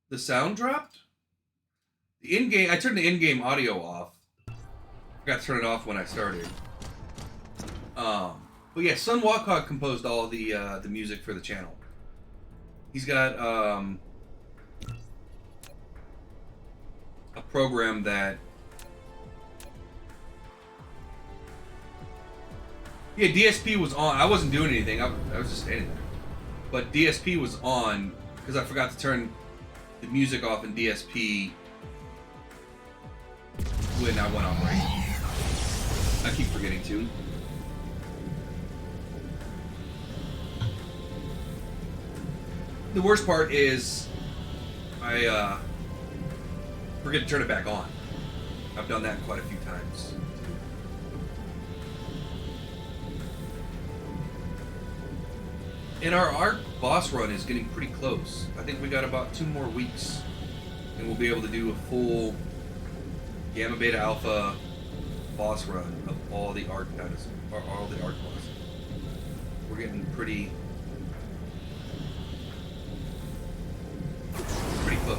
The sound dropped? The in-game, I turned the in-game audio off. Forgot to turn it off when I started. But yeah, Sun Walkhog composed all the music for the channel. He's got a program that, yeah, DSP was on. I wasn't doing anything. I was just standing there. But DSP was on because I forgot to turn the music off in DSP when I went on break. I keep forgetting to. The worst part is I forget to turn it back on. I've done that quite a few times. And our ARC boss run is getting pretty close. I think we got about 2 more weeks and we'll be able to do a full Gamma Beta Alpha boss run of all the ARC dinosaurs, or all the ARC bosses. We're getting pretty close.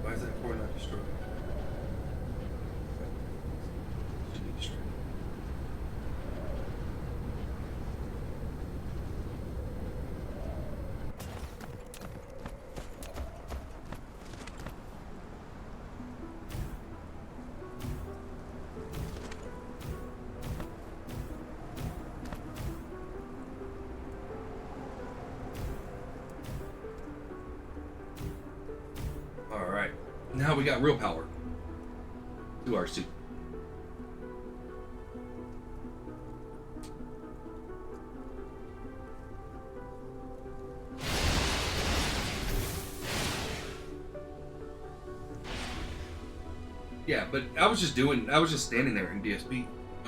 Why is that core not destroyed? Should be destroyed. Alright, now we got real power to our suit. Yeah, but I was just standing there in DSP. I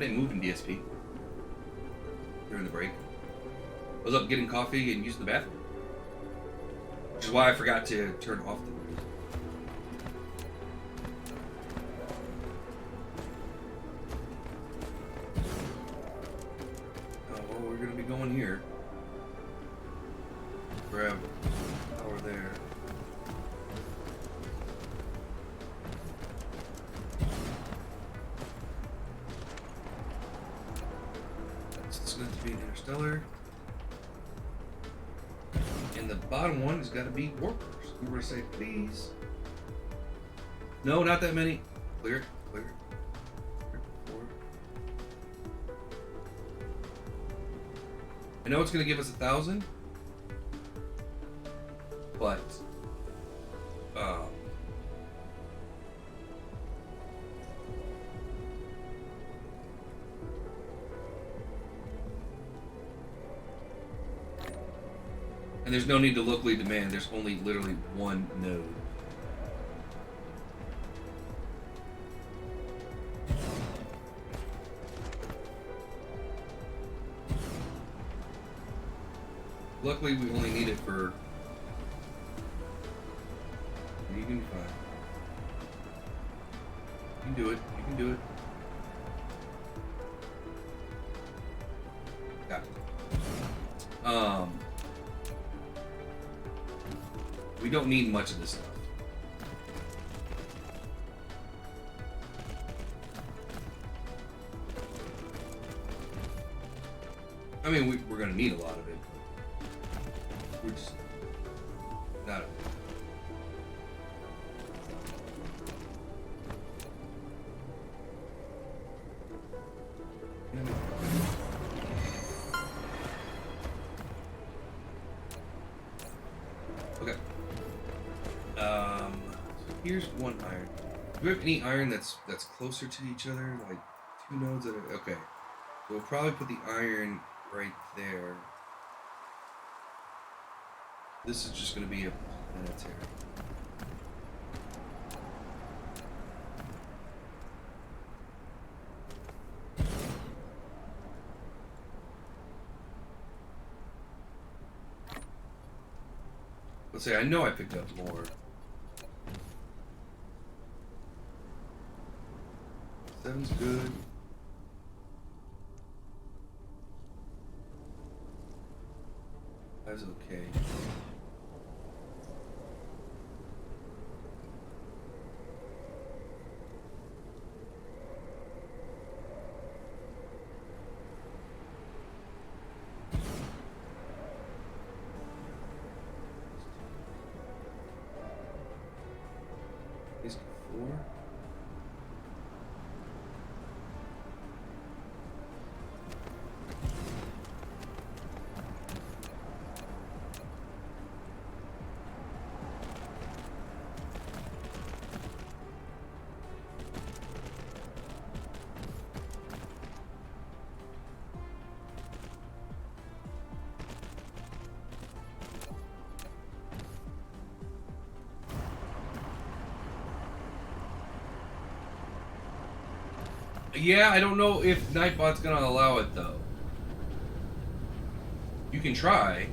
didn't move in DSP during the break. I was up getting coffee and using the bathroom. Which is why I forgot to turn off the music. Oh, well, we're going to be going here. Grab power there. It's going to be an interstellar. And the bottom one has got to be workers. We're going to say, please. No, not that many. Clear it, clear it. Clear it forward. I know it's going to give us 1,000. But, and there's no need to locally demand. There's only literally one node. Luckily, we only need it for medium 5. You can do it. You can do it. Got it. We don't need much of this stuff. I mean, we're going to need a lot of it. We're just not. Okay. Here's one iron. Do we have any iron that's closer to each other? Like 2 nodes that are okay. So we'll probably put the iron right there. This is just going to be a planetary. Let's say I know I picked up more. 7's good. drive's okay. Disk 4. Yeah, I don't know if Nightbot's gonna allow it though. You can try.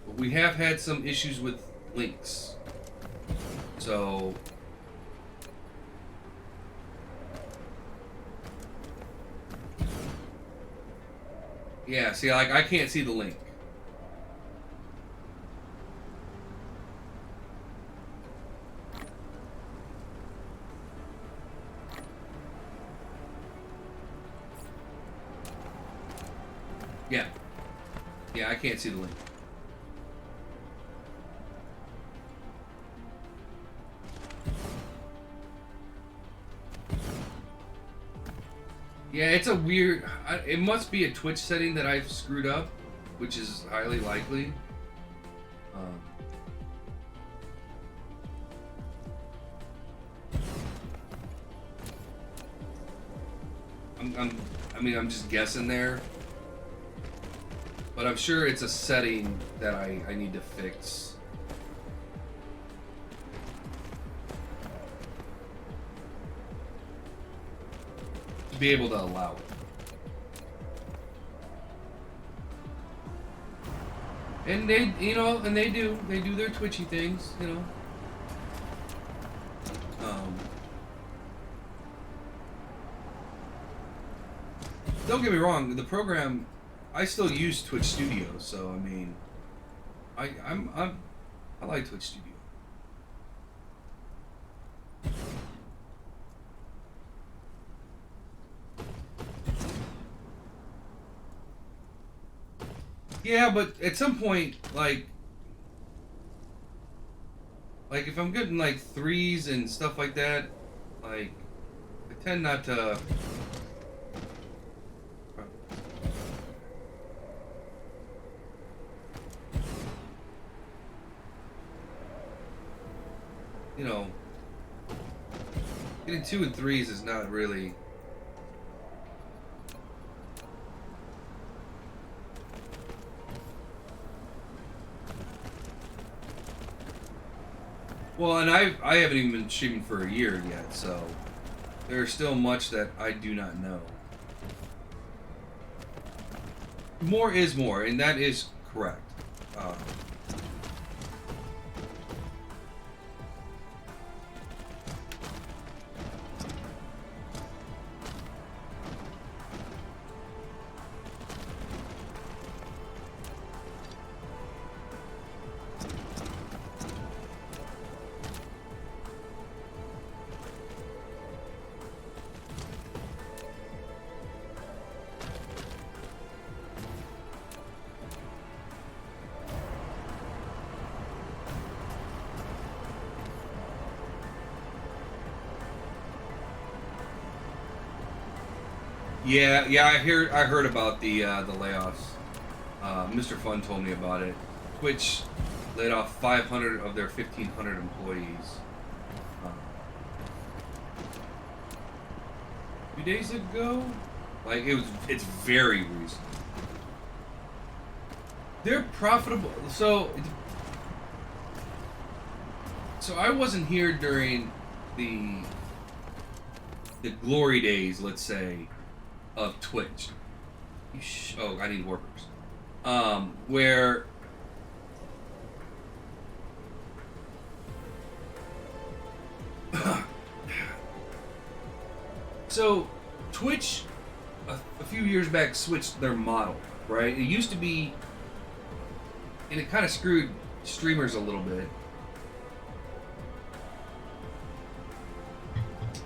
But we have had some issues with links. So yeah, see, like I can't see the link. Yeah. Yeah, I can't see the link. Yeah, it's a weird... it must be a Twitch setting that I've screwed up, which is highly likely. I'm just guessing there. But I'm sure it's a setting that I need to fix. To be able to allow it. And they, you know, and they do their twitchy things, you know. Don't get me wrong, the program, I still use Twitch Studio, so I mean, I like Twitch Studio. Yeah, but at some point, like if I'm getting like threes and stuff like that, like I tend not to. You know, getting 2 and 3s is not really. Well, and I haven't even been streaming for a year yet, so there's still much that I do not know. More is more, and that is correct. Yeah, I heard about the layoffs. Mr. Fun told me about it. Twitch laid off 500 of their 1,500 employees. 2 days ago? Like it's very recent. They're profitable. So I wasn't here during the glory days, let's say, of Twitch. Oh, I need warpers. Where so Twitch a few years back switched their model, right? It used to be, and it kind of screwed streamers a little bit.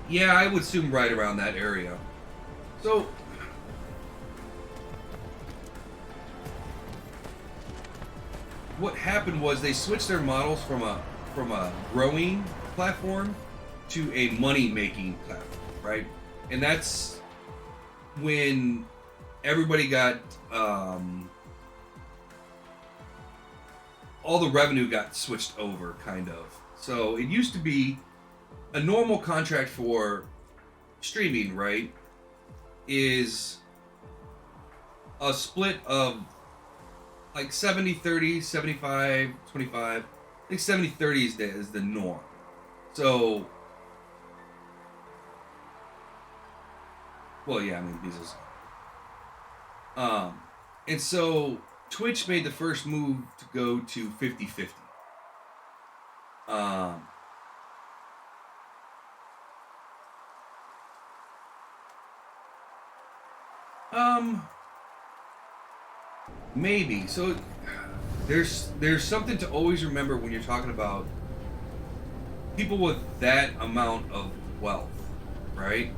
Yeah, I would assume right around that area. So, what happened was they switched their models from a growing platform to a money-making platform, right? And that's when everybody got all the revenue got switched over, kind of. So it used to be a normal contract for streaming, right, is a split of like 70-30, 75-25. I think 70-30 is the norm. So, well, yeah, I mean, Bezos. And so Twitch made the first move to go to 50-50. Maybe. So there's something to always remember when you're talking about people with that amount of wealth, right?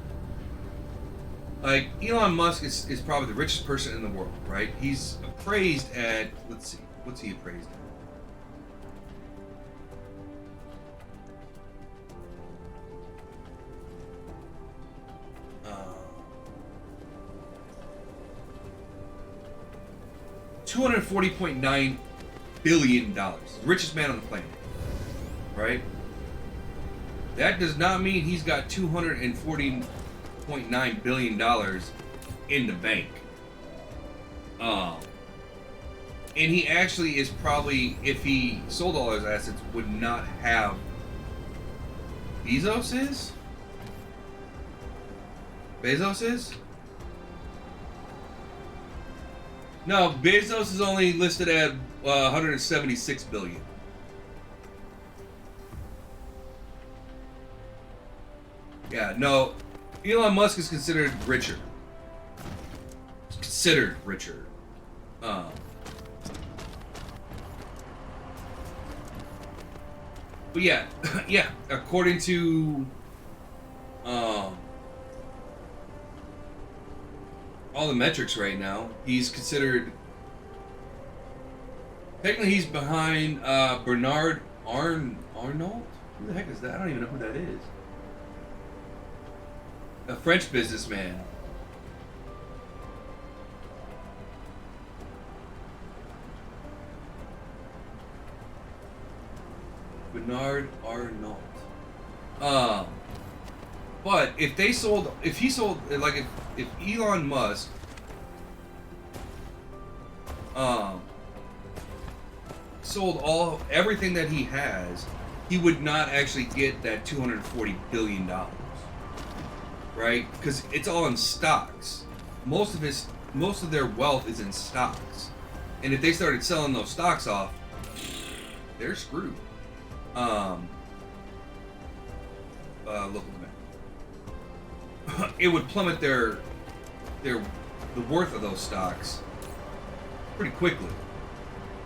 Like Elon Musk is probably the richest person in the world, right? He's appraised at, let's see, what's he appraised at? $240.9 billion. The richest man on the planet. Right? That does not mean he's got $240.9 billion in the bank. And he actually is probably, if he sold all his assets, would not have Bezos is? No, Bezos is only listed at 176 billion. Yeah, no, Elon Musk is considered richer. But yeah, yeah, according to all the metrics right now, he's considered. Technically, he's behind Bernard Arnault. Who the heck is that? I don't even know who that is. A French businessman. Bernard Arnault. But if he sold, like if Elon Musk, sold everything that he has, he would not actually get that $240 billion, right? Because it's all in stocks. Most of their wealth is in stocks, and if they started selling those stocks off, they're screwed. Look at that. It would plummet the worth of those stocks pretty quickly.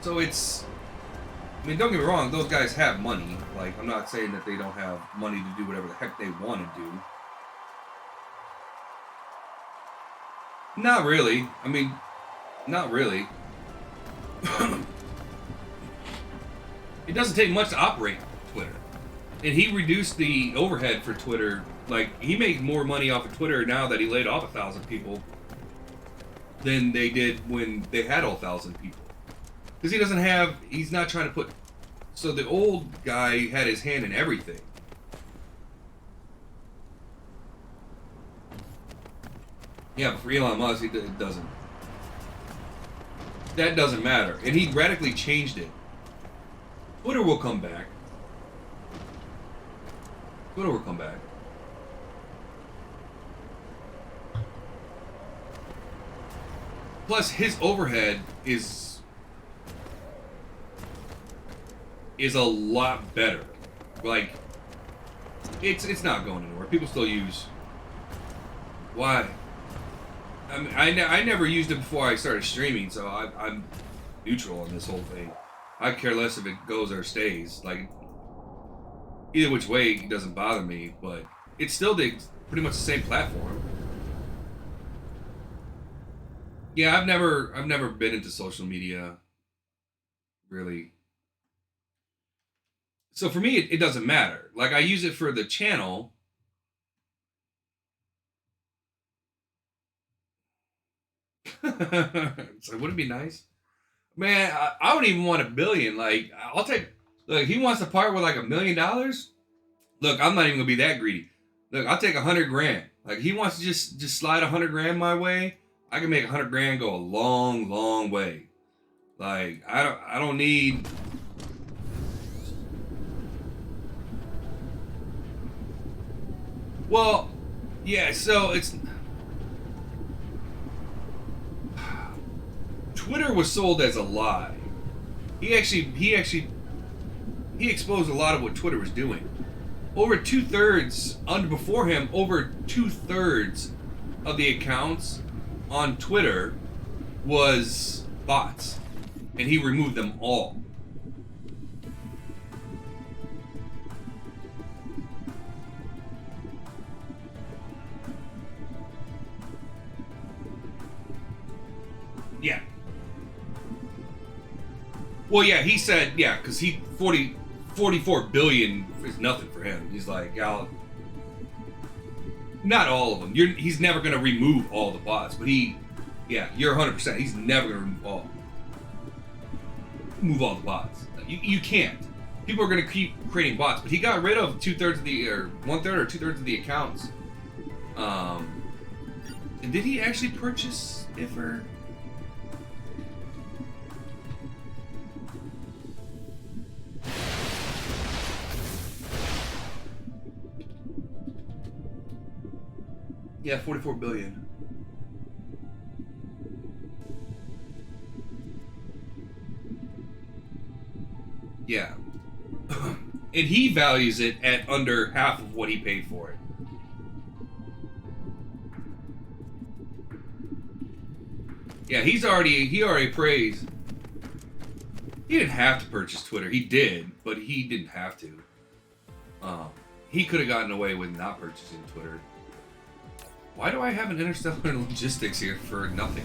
So it's, I mean, don't get me wrong, those guys have money. Like, I'm not saying that they don't have money to do whatever the heck they want to do. Not really. I mean, not really. It doesn't take much to operate Twitter. And he reduced the overhead for Twitter. Like, he made more money off of Twitter now that he laid off 1,000 people than they did when they had all 1,000 people. Because he's not trying to put... So the old guy had his hand in everything. Yeah, but for Elon Musk, it doesn't. That doesn't matter. And he radically changed it. Twitter will come back. Twitter will come back. Plus, his overhead is a lot better. Like, it's not going anywhere. People still use. Why? I mean, I never used it before I started streaming, so I'm neutral on this whole thing. I care less if it goes or stays. Like, either which way, it doesn't bother me, but it's still pretty much the same platform. Yeah, I've never been into social media, really. So for me, it doesn't matter. Like, I use it for the channel. So would it be nice? Man, I don't even want $1 billion. Like, I'll take. Look, he wants to part with like $1 million. Look, I'm not even gonna be that greedy. Look, I'll take 100 grand. Like, he wants to just slide 100 grand my way. I can make 100 grand go a long, long way. Like, I don't need. Well, yeah. So it's Twitter was sold as a lie. He exposed a lot of what Twitter was doing. Over 2/3 before him, over 2/3 of the accounts on Twitter was bots, and he removed them all. Yeah. Well, yeah, he said, yeah, because 44 billion is nothing for him. He's like, not all of them. He's never going to remove all the bots, but you're 100%. He's never going to remove all the bots. You can't. People are going to keep creating bots, but he got rid of 2/3 of or 1/3 or 2/3 of the accounts. And did he actually purchase it for? Yeah, 44 billion. Yeah. And he values it at under half of what he paid for it. Yeah, he already praised. He didn't have to purchase Twitter. He did, but he didn't have to. He could have gotten away with not purchasing Twitter. Why do I have an interstellar logistics here for nothing?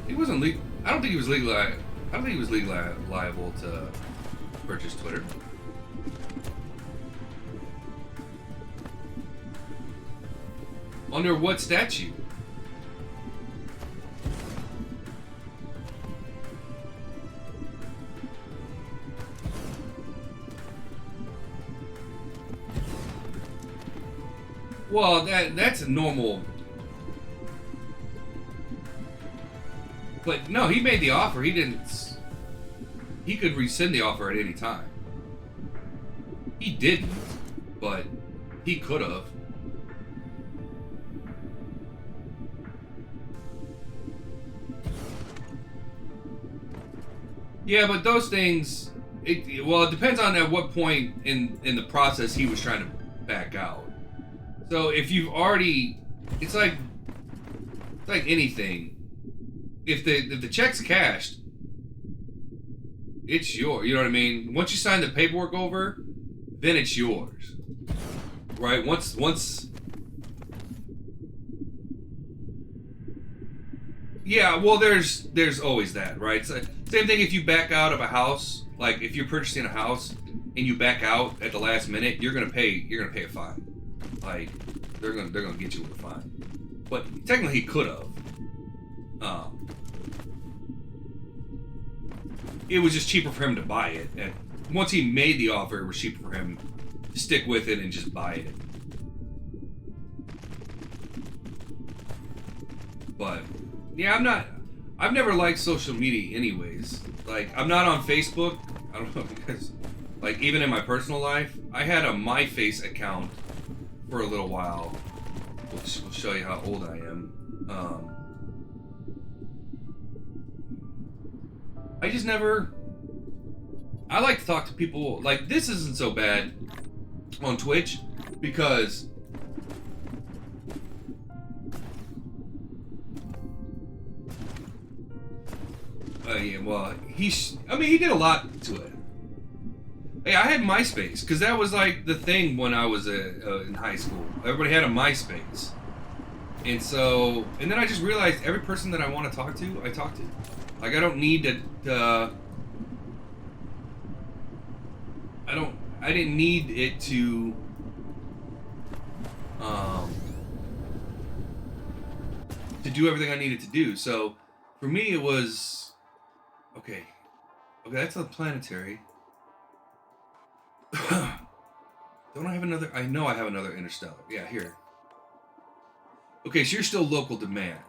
He wasn't legal. I don't think he was legally. I don't think he was legally liable to purchase Twitter. Under what statute? Well, that's a normal. But no, he made the offer. He didn't. He could rescind the offer at any time. He didn't, but he could have. Yeah, but those things. It depends on at what point in the process he was trying to back out. So if you've already, it's like anything. If the check's cashed, it's yours. You know what I mean? Once you sign the paperwork over, then it's yours. Right? Once. Yeah. Well, there's always that, right? So, same thing if you back out of a house. Like if you're purchasing a house and you back out at the last minute, you're gonna pay a fine. Like they're gonna get you with a fine. But technically he could have. It was just cheaper for him to buy it. And once he made the offer, it was cheaper for him to stick with it and just buy it. But yeah, I've never liked social media anyways. Like I'm not on Facebook. I don't know because like even in my personal life, I had a MyFace account for a little while, which will show you how old I am. I just never. I like to talk to people. Like this isn't so bad on Twitch because yeah, well, I mean, he did a lot to it. Hey, I had MySpace, because that was like the thing when I was in high school. Everybody had a MySpace. And so, and then I just realized every person that I want to talk to, I talk to. Like, I don't need to I didn't need it to, do everything I needed to do. So, for me, it was, okay, that's the planetary. Don't I have another? I know I have another interstellar. Yeah, here. Okay, so you're still local demand.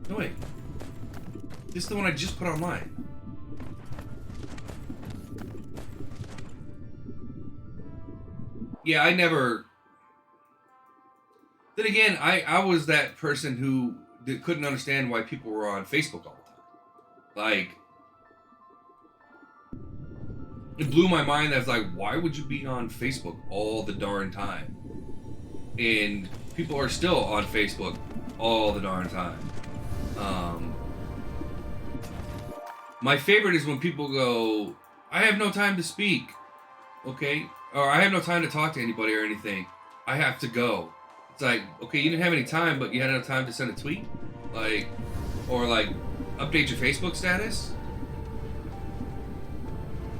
No, wait. This is the one I just put online. Yeah, I never... Then again, I was that person who couldn't understand why people were on Facebook all the time. Like, it blew my mind. That's like, why would you be on Facebook all the darn time? And people are still on Facebook all the darn time. My favorite is when people go, I have no time to speak, okay? Or I have no time to talk to anybody or anything. I have to go. It's like, okay, you didn't have any time, but you had enough time to send a tweet? Like, or like, update your Facebook status?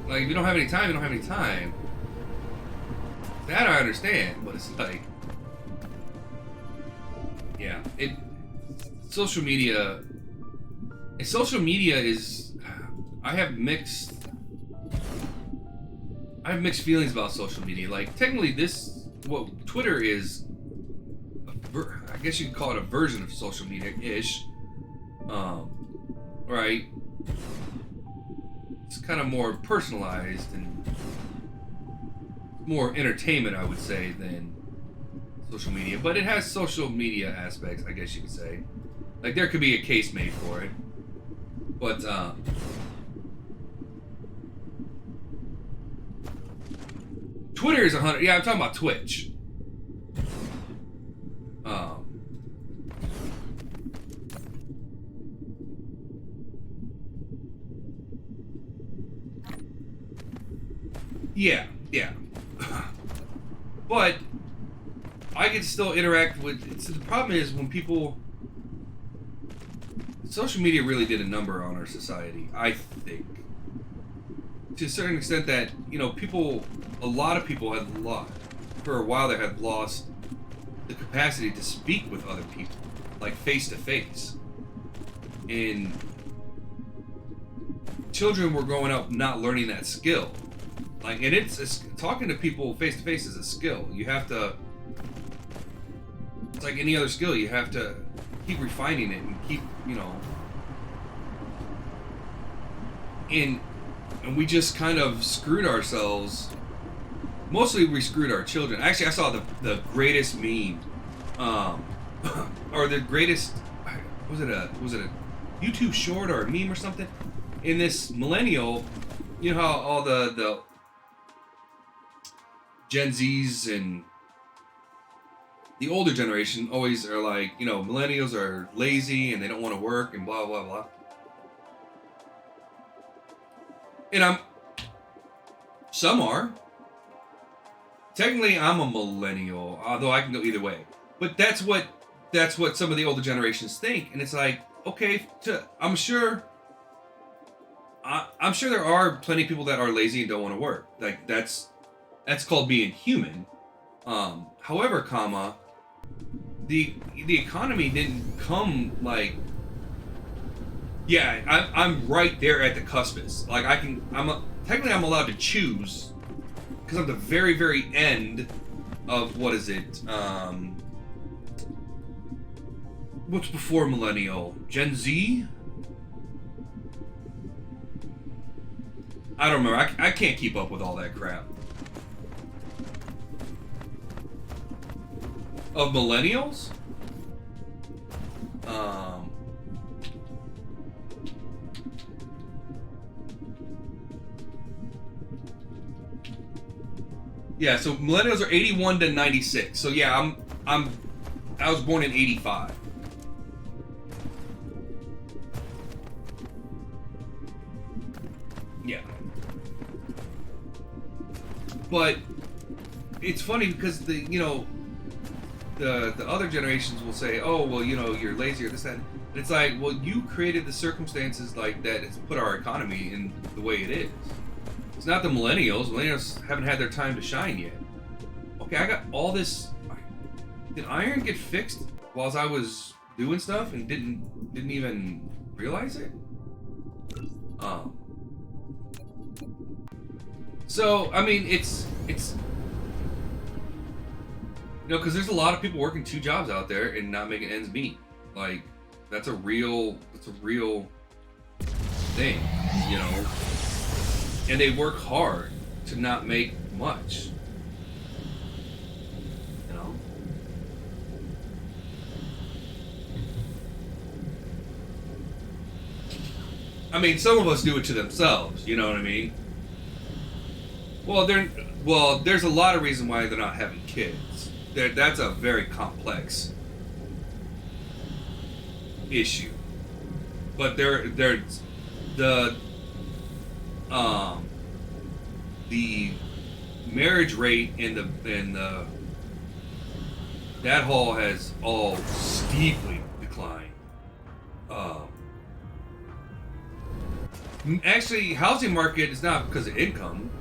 Like, if you don't have any time, you don't have any time. That I understand, but it's like, yeah, social media is, I have mixed feelings about social media. Like, technically Twitter is, I guess you could call it a version of social media-ish. Right? It's kind of more personalized and more entertainment, I would say, than social media. But it has social media aspects, I guess you could say. Like, there could be a case made for it. But, Twitter is 100. Yeah, I'm talking about Twitch. Yeah. But I can still interact with. So the problem is when people. Social media really did a number on our society, I think. To a certain extent that, a lot of people had lost, for a while they had lost the capacity to speak with other people, like face to face. And children were growing up not learning that skill. Like, and it's talking to people face to face is a skill. You have to, it's like any other skill, you have to keep refining it and keep, and we just kind of screwed ourselves. Mostly we screwed our children. Actually, I saw the greatest meme, or the greatest, was it a YouTube short or a meme or something? In this millennial, you know how all the Gen Zs and the older generation always are like, millennials are lazy and they don't want to work and blah, blah, blah. And some are. Technically, I'm a millennial, although I can go either way. But that's what some of the older generations think. And it's like, okay, I'm sure there are plenty of people that are lazy and don't want to work. Like, that's called being human. However, the economy didn't come like, yeah, I'm right there at the cuspis. Like, technically I'm allowed to choose because I'm the very, very end of, what is it? What's before millennial? Gen Z? I don't remember. I can't keep up with all that crap. Of millennials? Yeah, so millennials are 81 to 96. So yeah, I was born in 85. Yeah. But it's funny because the other generations will say, "Oh, well, you're lazy or this that." And it's like, well, you created the circumstances like that. It's put our economy in the way it is. It's not the millennials. Millennials haven't had their time to shine yet. Okay, I got all this. Did iron get fixed whilst I was doing stuff and didn't even realize it? So I mean, it's because there's a lot of people working two jobs out there and not making ends meet. Like that's a real thing, and they work hard to not make much. I mean, some of us do it to themselves. You know what I mean? Well, there's a lot of reason why they're not having kids. That's a very complex issue. But there's the marriage rate and the that hall has all steeply declined. Actually, housing market is not because of income.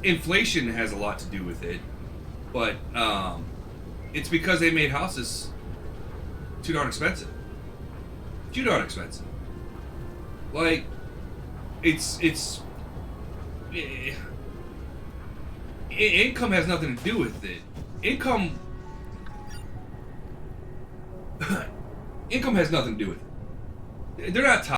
Inflation has a lot to do with it, but it's because they made houses too darn expensive. Too darn expensive. Like, income has nothing to do with it. Income has nothing to do with it. They're not